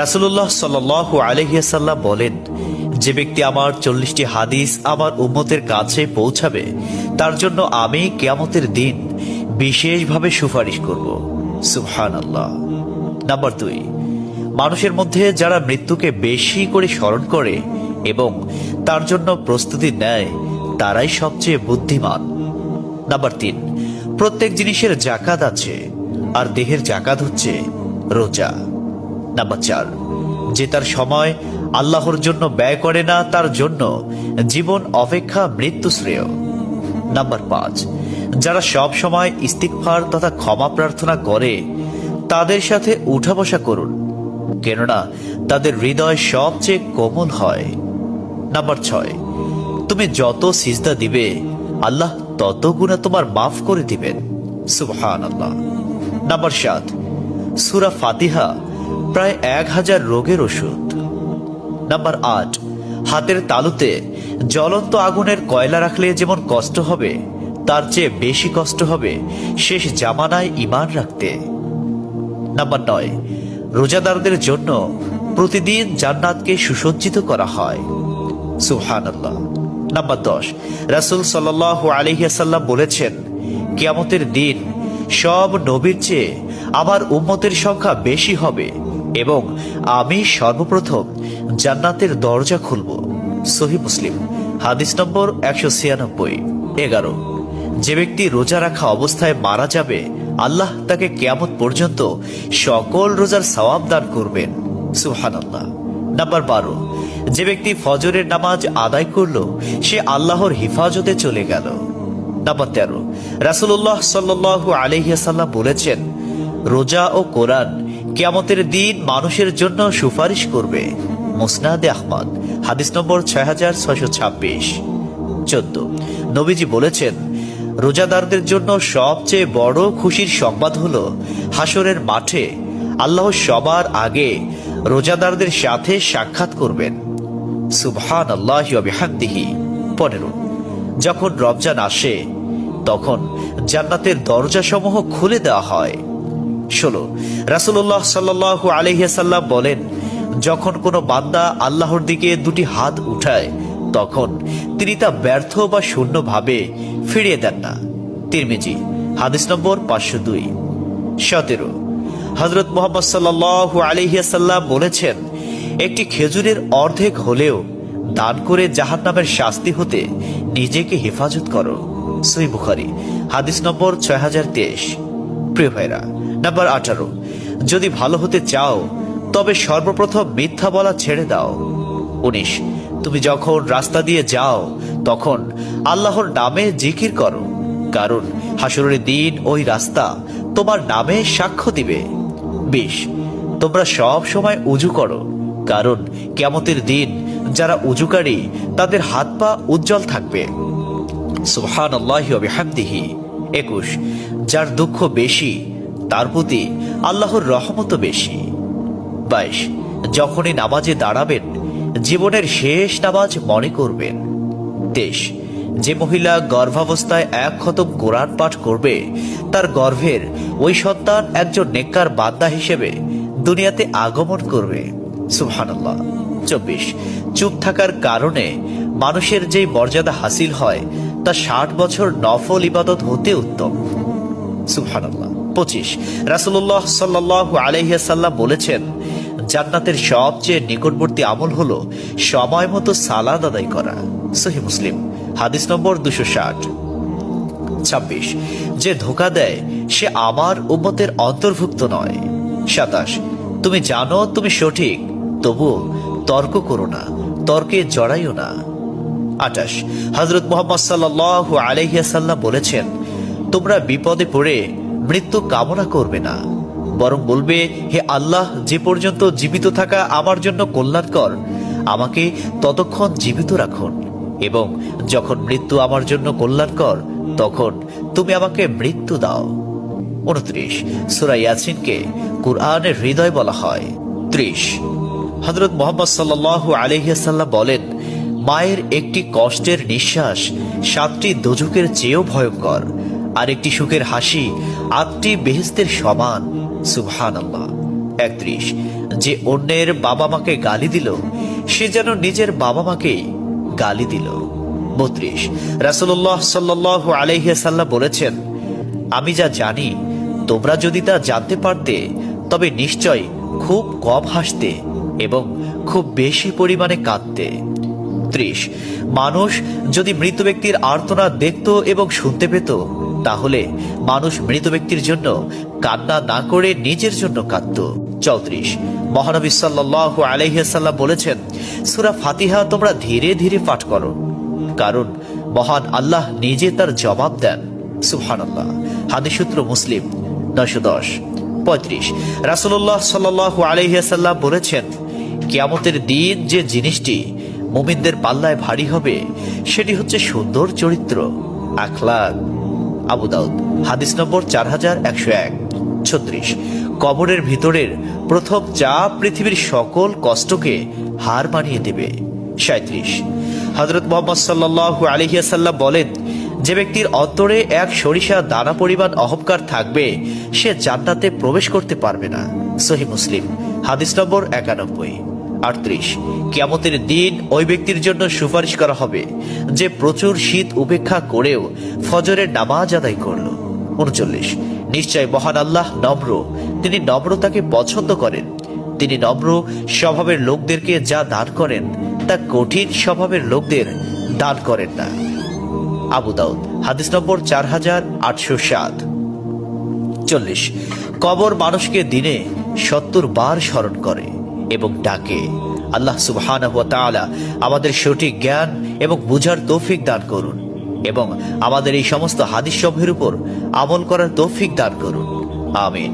রাসূলুল্লাহ সাল্লাল্লাহু আলাইহি ওয়াসাল্লাম বলেন, যে ব্যক্তি আমার 40টি হাদিস আমার উম্মতের কাছে পৌঁছাবে তার জন্য আমি কিয়ামতের দিন বিশেষভাবে সুপারিশ করব। সুবহানাল্লাহ। নাম্বার 2, মানুষের মধ্যে যারা মৃত্যুকে বেশি করে স্মরণ করে এবং তার জন্য প্রস্তুতি নেয় তারাই সবচেয়ে বুদ্ধিমান। নাম্বার 3, প্রত্যেক জিনিসের জাকাত আছে, আর দেহের জাকাত হচ্ছে রোজা। নাম্বার 4, যে তার সময় আল্লাহর জন্য ব্যয় করে না তার জন্য জীবন অপেক্ষা মৃত্যু শ্রেয়। নাম্বার 5, যারা সব সময় ইস্তিগফার তথা ক্ষমা প্রার্থনা করে তাদের সাথে উঠা বসা করুন, কেননা তাদের হৃদয় সবচেয়ে কোমল হয়। নাম্বার 6, তুমি যত সিজদা দিবে আল্লাহ তত গুনাহ তোমার মাফ করে দিবেন। সুবহানাল্লাহ। নাম্বার 7, সূরা ফাতিহা প্রায় 1000 রোগের ওষুধ। নাম্বার 8, হাতের তালুতে জ্বলন্ত আগুনের কয়লা রাখলে যেমন কষ্ট হবে তার চেয়ে বেশি কষ্ট হবে শেষ জামানায় ঈমান রাখতে। নাম্বার 9, রোজাদারদের জন্য প্রতিদিন জান্নাতকে সুসজ্জিত করা হয়। সুবহানাল্লাহ। নাম্বার 10, রাসূল সাল্লাল্লাহু আলাইহি ওয়াসাল্লাম বলেছেন, কিয়ামতের দিন সব নবীর চেয়ে আমার উম্মতের সংখ্যা বেশি হবে এবং আমি সর্বপ্রথম জান্নাতের দরজা খুলব। সহিহ মুসলিম, হাদিস নম্বর 196। 11, যে ব্যক্তি রোজা রাখা অবস্থায় মারা যাবে আল্লাহ তাকে কিয়ামত পর্যন্ত সকল রোজার সওয়াব দান করবেন। সুবহানাল্লাহ। নাম্বার 12, যে ব্যক্তি ফজরের নামাজ আদায় করল সে আল্লাহর হিফাজতে চলে গেল। নাম্বার 13, রাসূলুল্লাহ সাল্লাল্লাহু আলাইহি ওয়াসাল্লাম বলেছেন, রোজা ও কোরআন কিয়ামতের দিন মানুষের জন্য সুপারিশ করবে। মুসনাদে আহমদ, হাদিস নম্বর 6626। 14, নবীজি বলেছেন, রোজাদারদের জন্য সবচেয়ে বড় খুশির সংবাদ হলো হাসরের মাঠে আল্লাহ সবার আগে রোজাদারদের সাথে সাক্ষাৎ করবেন। সুবহানাল্লাহি ওয়া বিহামদিহি। 15, যখন রমজান আসে তখন জান্নাতের দরজাসমূহ খুলে দেওয়া হয়। 16, রাসূলুল্লাহ সাল্লাল্লাহু আলাইহি ওয়াসাল্লাম বলেন, যখন কোনো বান্দা আল্লাহর দিকে দুটি হাত উঠায় তখন তিনি তা ব্যর্থ বা শূন্যভাবে ফিরিয়ে দেন না। তিরমিজি, হাদিস নম্বর 502। 17, হযরত মুহাম্মদ সাল্লাল্লাহু আলাইহি ওয়াসাল্লাম বলেছেন, একটি খেজুরের অর্ধেক হলেও দান করে জাহান্নামের শাস্তি হতে নিজেকে হেফাজত করো। সহিহ বুখারী, হাদিস নম্বর 6023। প্রিয় ভাইরা, নাম্বার 18, যদি ভালো হতে চাও তবে সর্বপ্রথম মিথ্যা বলা ছেড়ে দাও। 19, তুমি যখন রাস্তা দিয়ে যাও তখন আল্লাহর নামে জিকির করো, কারণ হাসরের দিন ওই রাস্তা তোমার নামে সাক্ষ্য দিবে। 20, তোমরা সব সময় উযু করো, কারণ কিয়ামতের দিন যারা উযুকারী তাদের হাত পা উজ্জ্বল থাকবে। সুবহানাল্লাহি ওয়া বিহামদিহি। 21, যার দুঃখ বেশি তার প্রতি আল্লাহর রহমতও বেশি। 22, যখনই নামাজে দাঁড়াবেন জীবনের শেষ নামাজ মনে করবেন। 23, যে মহিলা গর্ভাবস্থায় 1 খতম কোরআন পাঠ করবে তার গর্ভের ওই সন্তান একজন নেককার বান্দা হিসেবে দুনিয়াতে আগমন করবে। সুবহানাল্লাহ। 24, চুপ থাকার কারণে মানুষের যেই মর্যাদা হাসিল হয় তা 60 বছর নফল ইবাদত হতে উত্তম। সুবহানাল্লাহ। 25, রাসূলুল্লাহ সাল্লাল্লাহু আলাইহি ওয়াসাল্লাম বলেছেন, জান্নাতের সবচেয়ে নিকটবর্তী আমল হলো সময় মতো সালাত আদায় করা। সহিহ মুসলিম, হাদিস নম্বর 260। 26, যে ধোঁকা দেয় সে আমার উম্মতের অন্তর্ভুক্ত নয়। 27, তুমি জানো তুমি সঠিক তবুও তর্ক করো না, তর্কে জড়াইও না। 28, হযরত মুহাম্মদ সাল্লাল্লাহু আলাইহি ওয়াসাল্লাম বলেছেন, তোমরা বিপদে পড়ে মৃত্যু কামনা করবে না, বরং বলবে, হে আল্লাহ, যে পর্যন্ত জীবিত থাকা আমার জন্য কল্যাণকর আমাকে ততক্ষণ জীবিত রাখুন, এবং যখন মৃত্যু আমার জন্য কল্যাণকর তখন তুমি আমাকে মৃত্যু দাও। 29, সূরা ইয়াসিনকে কুরআনের হৃদয় বলা হয়। 30, হযরত মুহাম্মদ সাল্লাল্লাহু আলাইহি ওয়াসাল্লাম বলেন, মায়ের একটি কষ্টের নিঃশ্বাস 7টি দোজখের চেয়েও ভয়ঙ্কর, আর একটি সুখের হাসি 8টি বেহেশতের সমান। সুবহানাল্লাহ। 31, যে অন্যের বাবা মাকে গালি দিল সে যেন নিজের বাবা মাকেই গালি দিল। 32 রাসূলুল্লাহ সাল্লাল্লাহু আলাইহি ওয়াসাল্লাম বলেছেন, আমি যা জানি তোমরা যদি তা জানতে পারতে তবে নিশ্চয় খুব কম হাসতে এবং খুব বেশি পরিমাণে কাঁদতে। 30 মানুষ যদি মৃত ব্যক্তির আর্তনাদ দেখত এবং শুনতে পেত তাহলে মানুষ মৃত ব্যক্তির জন্য কান্না না করে নিজের জন্য কাঁদত। 34 মহানবী সাল্লাল্লাহু আলাইহি ওয়াসাল্লাম বলেছেন, সূরা ফাতিহা তোমরা ধীরে ধীরে পাঠ করো, কারণ মহান আল্লাহ নিজে তার জবাব দেন। সুবহানাল্লাহ। হাদিস সূত্র মুসলিম 910। 35 রাসূলুল্লাহ সাল্লাল্লাহু আলাইহি ওয়াসাল্লাম বলেছেন, কিয়ামতের দিন যে জিনিসটি মুমিনদের পাল্লায় ভারী হবে সেটি হচ্ছে সুন্দর চরিত্র, আখলাক। আবু দাউদ হাদিস নম্বর 4101। 36 কবরের ভিতরের প্রথম চাপ পৃথিবীর সকল কষ্টকে হার মানিয়ে দেবে। 37 হযরত মুহাম্মদ সাল্লাল্লাহু আলাইহি ওয়াসাল্লাম বলেন, যে ব্যক্তির অন্তরে এক সরিষা দানা পরিমাণ অহংকার থাকবে সে জান্নাতে প্রবেশ করতে পারবে না। সহিহ মুসলিম হাদিস নম্বর 91। 38 কিয়ামতের দিন ওই ব্যক্তির জন্য সুপারিশ করা হবে যে প্রচুর শীত উপেক্ষা করেও ফজরের নামাজ আদায় করল। 39 নিশ্চয় মহান আল্লাহ নম্র, তিনি নম্রতাকে পছন্দ করেন। তিনি নম্র স্বভাবের লোকদেরকে যা দান করেন তা কঠিন স্বভাবের লোকদের দান করেন না। আবু দাউদ হাদিস নম্বর 4807। 40 কবর মানুষকে দিনে 70 বার স্মরণ করে এবং ডাকে। আল্লাহ সুবহানাহু ওয়া তাআলা আমাদের সঠিক জ্ঞান এবং বুঝার তৌফিক দান করুন এবং আমাদের এই সমস্ত হাদিস সমূহের উপর আমল করার তৌফিক দান করুন। আমিন।